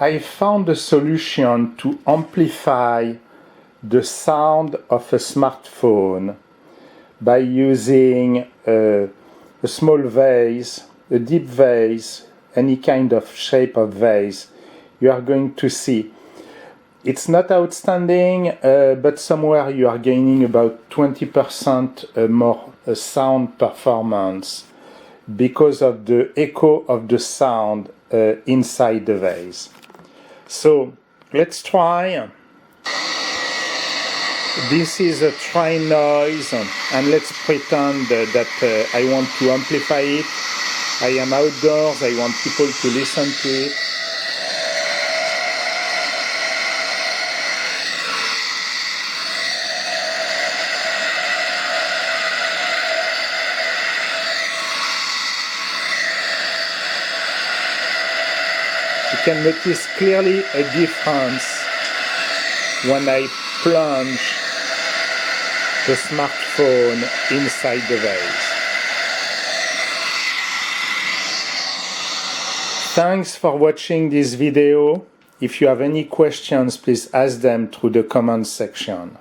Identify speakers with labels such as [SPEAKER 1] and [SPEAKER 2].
[SPEAKER 1] I found a solution to amplify the sound of a smartphone by using a small vase, a deep vase, any kind of shape of vase. You are going to see. It's not outstanding, but somewhere you are gaining about 20% more sound performance because of the echo of the sound inside the vase. So let's try. This is a train noise, and let's pretend that I want to amplify it. I am outdoors, I want people to listen to it. You can notice clearly a difference when I plunge the smartphone inside the vase. Thanks for watching this video. If you have any questions, please ask them through the comments section.